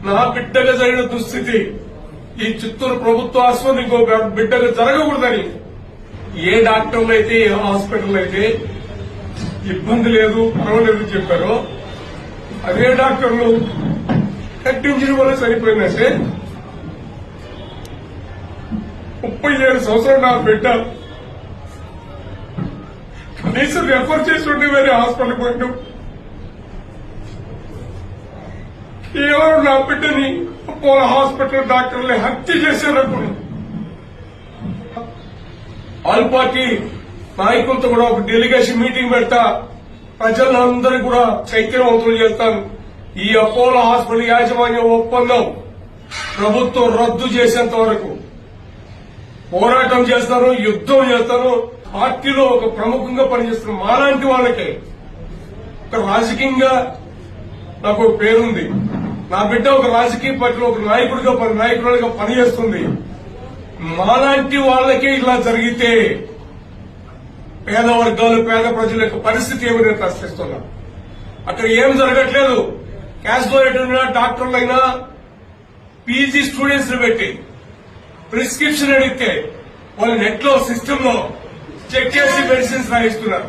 నా బిడ్డగా జరిగిన దుస్థితి ఈ చిత్తూరు ప్రభుత్వ ఆసుపత్రి ఇంకో బిడ్డగా జరగకూడదని ఏ డాక్టర్లు అయితే ఏ హాస్పిటల్ అయితే ఇబ్బంది లేదు పర్వాలేదు చెప్పారో అదే డాక్టర్లు హెడ్ ఇంజరీ వల్ల చనిపోయిందంటే 37 సంవత్సరాలు నా బిడ్డ కనీసం రెఫర్ చేసి ఉంటే వేరే హాస్పిటల్ పోయినాం. కేవలం నా బిడ్డని అపోలో హాస్పిటల్ డాక్టర్ని హత్య చేశారనుకున్నాం. ఆల్ పార్టీ నాయకులతో కూడా ఒక డెలిగేషన్ మీటింగ్ పెడతా ప్రజలందరూ కూడా చైతన్యవంతులు చేస్తాను. ఈ అపోలో హాస్పిటల్ యాజమాన్య ఒప్పందం ప్రభుత్వం రద్దు చేసేంత వరకు పోరాటం చేస్తాను, యుద్దం చేస్తాను. పార్టీలో ఒక ప్రముఖంగా పనిచేస్తున్న మాలాంటి వాళ్ళకే ఒక రాజకీయంగా నాకు ఒక పేరుంది. నా బిడ్డ ఒక రాజకీయ పార్టీలో ఒక నాయకుడిగా పనిచేస్తుంది. మాలాంటి వాళ్ళకే ఇలా జరిగితే పేద వర్గాలు పేద ప్రజల యొక్క పరిస్థితి ఏమైనా ప్రశ్నిస్తున్నా. అక్కడ ఏం జరగట్లేదు. క్యాష్లో డాక్టర్లైనా పీజీ స్టూడెంట్స్ పెట్టి ప్రిస్క్రిప్షన్ అడిగితే వాళ్ళు నెట్ లో సిస్టమ్ లో చెక్ చేసి మెడిసిన్స్ రాయిస్తున్నారు.